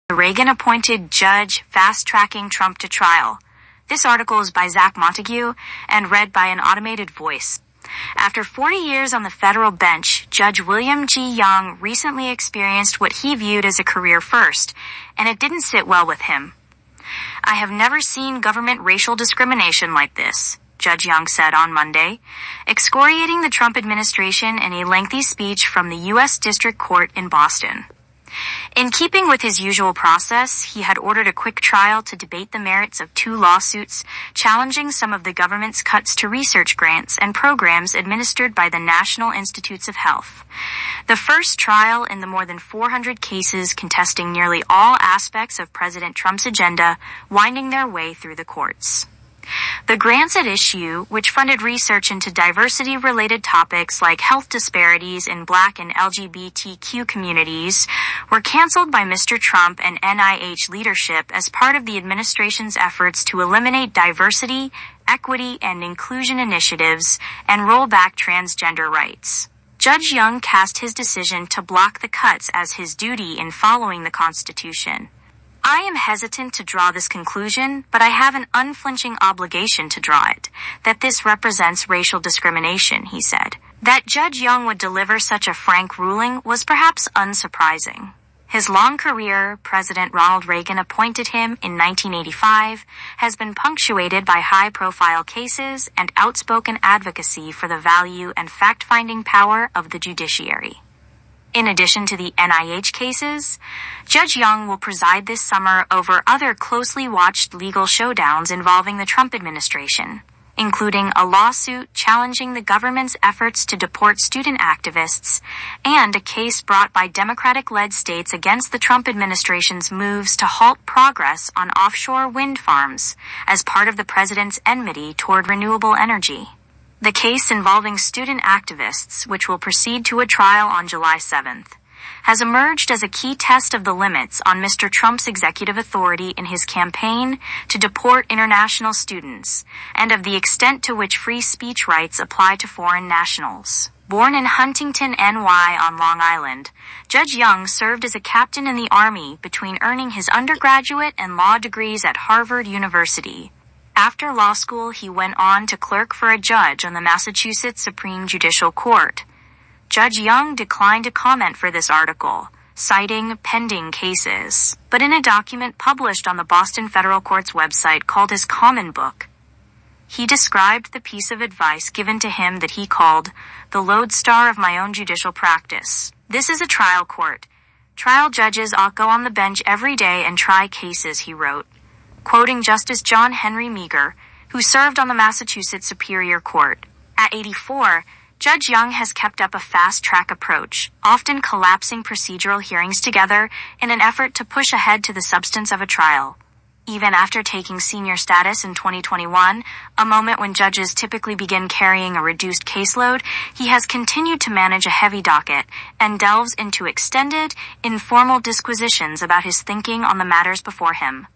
The Reagan-appointed judge fast-tracking Trump to trial. This article is by Zach Montague and read by an automated voice. After 40 years on the federal bench, Judge William G. Young recently experienced what he viewed as a career first, and it didn't sit well with him. "I have never seen government racial discrimination like this," Judge Young said on Monday, excoriating the Trump administration in a lengthy speech from the U.S. District Court in Boston. In keeping with his usual process, he had ordered a quick trial to debate the merits of 2 lawsuits challenging some of the government's cuts to research grants and programs administered by the National Institutes of Health. The first trial in the more than 400 cases contesting nearly all aspects of President Trump's agenda, winding their way through the courts. The grants at issue, which funded research into diversity-related topics like health disparities in Black and LGBTQ communities, were canceled by Mr. Trump and NIH leadership as part of the administration's efforts to eliminate diversity, equity, and inclusion initiatives and roll back transgender rights. Judge Young cast his decision to block the cuts as his duty in following the Constitution. "I am hesitant to draw this conclusion, but I have an unflinching obligation to draw it, that this represents racial discrimination," he said. That Judge Young would deliver such a frank ruling was perhaps unsurprising. His long career, President Ronald Reagan appointed him in 1985, has been punctuated by high-profile cases and outspoken advocacy for the value and fact-finding power of the judiciary. In addition to the NIH cases, Judge Young will preside this summer over other closely watched legal showdowns involving the Trump administration, including a lawsuit challenging the government's efforts to deport student activists and a case brought by Democratic-led states against the Trump administration's moves to halt progress on offshore wind farms as part of the president's enmity toward renewable energy. The case involving student activists, which will proceed to a trial on July 7th, has emerged as a key test of the limits on Mr. Trump's executive authority in his campaign to deport international students, and of the extent to which free speech rights apply to foreign nationals. Born in Huntington, NY on Long Island, Judge Young served as a captain in the Army between earning his undergraduate and law degrees at Harvard University. After law school, he went on to clerk for a judge on the Massachusetts Supreme Judicial Court. Judge Young declined to comment for this article, citing pending cases. But in a document published on the Boston Federal Court's website called his Common Book, he described the piece of advice given to him that he called the lodestar of my own judicial practice. "This is a trial court. Trial judges ought go on the bench every day and try cases," he wrote, quoting Justice John Henry Meagher, who served on the Massachusetts Superior Court. At 84, Judge Young has kept up a fast-track approach, often collapsing procedural hearings together in an effort to push ahead to the substance of a trial. Even after taking senior status in 2021, a moment when judges typically begin carrying a reduced caseload, he has continued to manage a heavy docket and delves into extended, informal disquisitions about his thinking on the matters before him.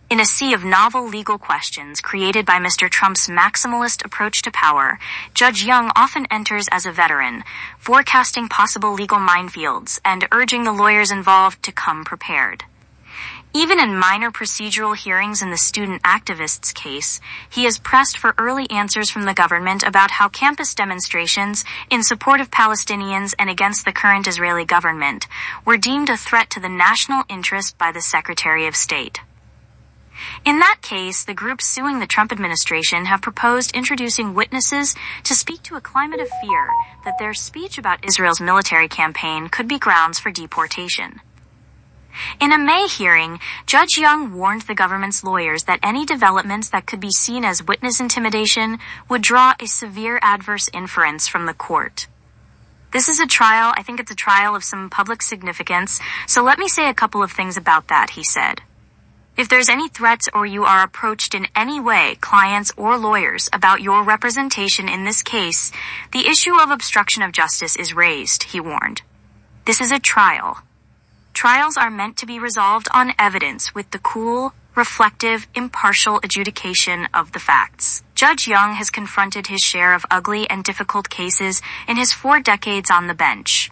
In a sea of novel legal questions created by Mr. Trump's maximalist approach to power, Judge Young often enters as a veteran, forecasting possible legal minefields and urging the lawyers involved to come prepared. Even in minor procedural hearings in the student activists case, he has pressed for early answers from the government about how campus demonstrations in support of Palestinians and against the current Israeli government were deemed a threat to the national interest by the Secretary of State. In that case, the groups suing the Trump administration have proposed introducing witnesses to speak to a climate of fear that their speech about Israel's military campaign could be grounds for deportation. In a May hearing, Judge Young warned the government's lawyers that any developments that could be seen as witness intimidation would draw a severe adverse inference from the court. "This is a trial. I think it's a trial of some public significance, so let me say a couple of things about that," he said. "If there's any threats or you are approached in any way, clients or lawyers, about your representation in this case, the issue of obstruction of justice is raised," he warned. "This is a trial. Trials are meant to be resolved on evidence with the cool, reflective, impartial adjudication of the facts." Judge Young has confronted his share of ugly and difficult cases in his 4 decades on the bench.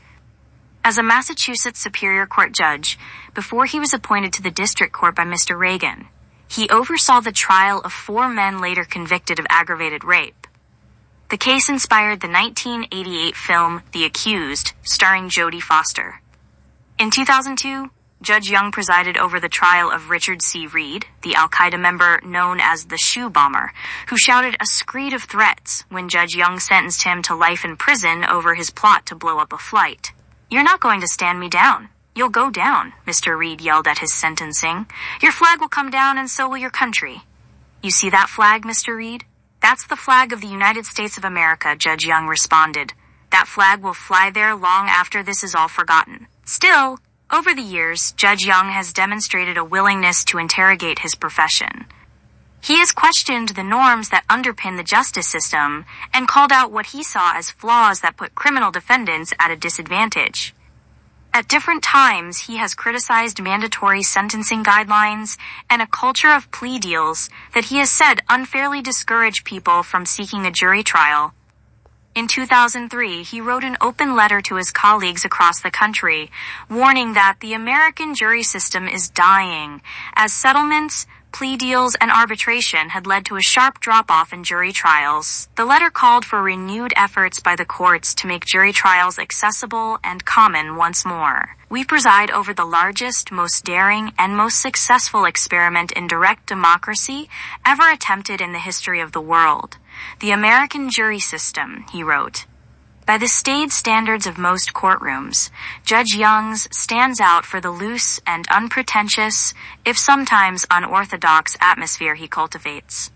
As a Massachusetts Superior Court judge, before he was appointed to the district court by Mr. Reagan, he oversaw the trial of 4 men later convicted of aggravated rape. The case inspired the 1988 film The Accused, starring Jodie Foster. In 2002, Judge Young presided over the trial of Richard C. Reed, the al-Qaeda member known as the Shoe Bomber, who shouted a screed of threats when Judge Young sentenced him to life in prison over his plot to blow up a flight. "You're not going to stand me down. You'll go down," Mr. Reed yelled at his sentencing. "Your flag will come down and so will your country." "You see that flag, Mr. Reed? That's the flag of the United States of America," Judge Young responded. "That flag will fly there long after this is all forgotten." Still, over the years, Judge Young has demonstrated a willingness to interrogate his profession. He has questioned the norms that underpin the justice system and called out what he saw as flaws that put criminal defendants at a disadvantage. At different times, he has criticized mandatory sentencing guidelines and a culture of plea deals that he has said unfairly discourage people from seeking a jury trial. In 2003, he wrote an open letter to his colleagues across the country, warning that the American jury system is dying, as settlements, plea deals, and arbitration had led to a sharp drop-off in jury trials. The letter called for renewed efforts by the courts to make jury trials accessible and common once more. "We preside over the largest, most daring, and most successful experiment in direct democracy ever attempted in the history of the world. The American jury system," he wrote. By the staid standards of most courtrooms, Judge Young's stands out for the loose and unpretentious, if sometimes unorthodox, atmosphere he cultivates.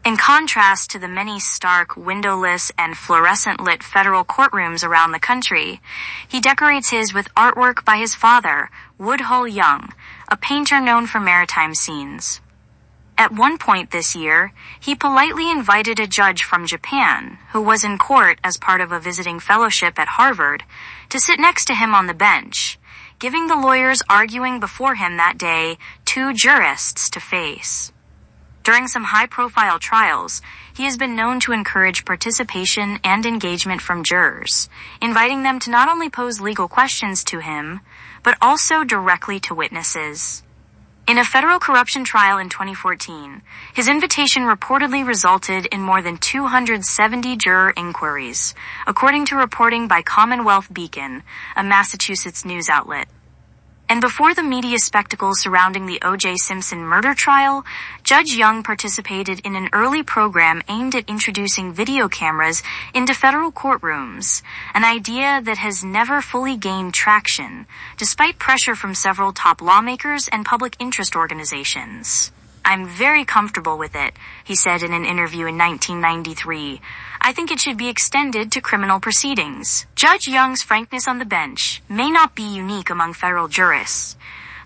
In contrast to the many stark, windowless, and fluorescent-lit federal courtrooms around the country, he decorates his with artwork by his father, Woodhull Young, a painter known for maritime scenes. At one point this year, he politely invited a judge from Japan, who was in court as part of a visiting fellowship at Harvard, to sit next to him on the bench, giving the lawyers arguing before him that day 2 jurists to face. During some high-profile trials, he has been known to encourage participation and engagement from jurors, inviting them to not only pose legal questions to him, but also directly to witnesses. In a federal corruption trial in 2014, his invitation reportedly resulted in more than 270 juror inquiries, according to reporting by Commonwealth Beacon, a Massachusetts news outlet. And before the media spectacle surrounding the O.J. Simpson murder trial, Judge Young participated in an early program aimed at introducing video cameras into federal courtrooms, an idea that has never fully gained traction, despite pressure from several top lawmakers and public interest organizations. "I'm very comfortable with it," he said in an interview in 1993. "I think it should be extended to criminal proceedings." Judge Young's frankness on the bench may not be unique among federal jurists,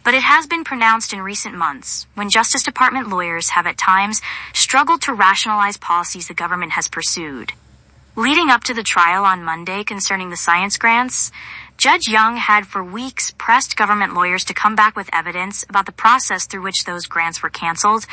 but it has been pronounced in recent months when Justice Department lawyers have at times struggled to rationalize policies the government has pursued. Leading up to the trial on Monday concerning the science grants, Judge Young had for weeks pressed government lawyers to come back with evidence about the process through which those grants were canceled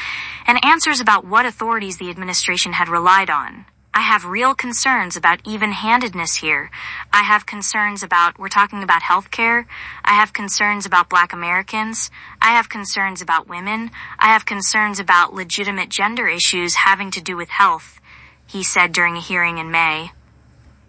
and answers about what authorities the administration had relied on. "I have real concerns about even-handedness here. I have concerns about, we're talking about healthcare. I have concerns about Black Americans. I have concerns about women. I have concerns about legitimate gender issues having to do with health," he said during a hearing in May.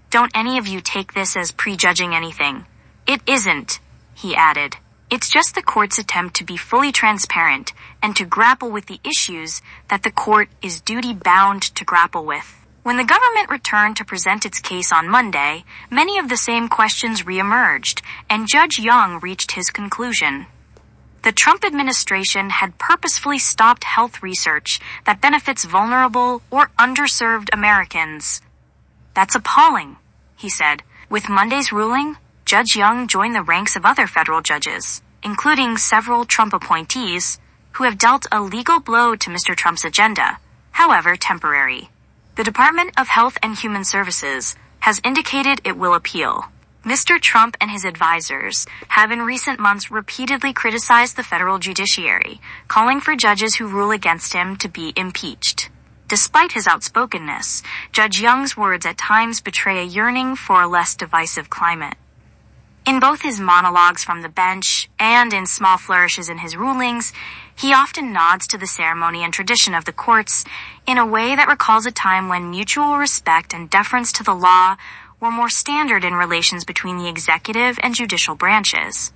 "Don't any of you take this as prejudging anything. It isn't," he added. "It's just the court's attempt to be fully transparent and to grapple with the issues that the court is duty-bound to grapple with." When the government returned to present its case on Monday, many of the same questions reemerged, and Judge Young reached his conclusion. The Trump administration had purposefully stopped health research that benefits vulnerable or underserved Americans. "That's appalling," he said. With Monday's ruling, Judge Young joined the ranks of other federal judges, including several Trump appointees, who have dealt a legal blow to Mr. Trump's agenda, however temporary. The Department of Health and Human Services has indicated it will appeal. Mr. Trump and his advisors have in recent months repeatedly criticized the federal judiciary, calling for judges who rule against him to be impeached. Despite his outspokenness, Judge Young's words at times betray a yearning for a less divisive climate. In both his monologues from the bench and in small flourishes in his rulings, he often nods to the ceremony and tradition of the courts in a way that recalls a time when mutual respect and deference to the law were more standard in relations between the executive and judicial branches.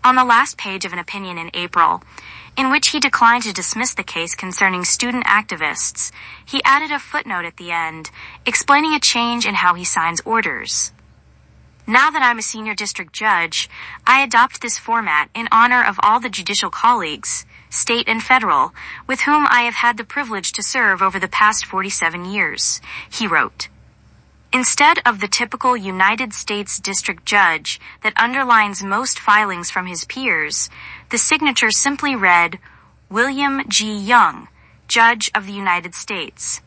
On the last page of an opinion in April, in which he declined to dismiss the case concerning student activists, he added a footnote at the end, explaining a change in how he signs orders. Now that I'm a senior district judge, I adopt this format in honor of all the judicial colleagues, state and federal, with whom I have had the privilege to serve over the past 47 years, he wrote. Instead of the typical United States district judge that underlines most filings from his peers, the signature simply read, William G. Young, Judge of the United States.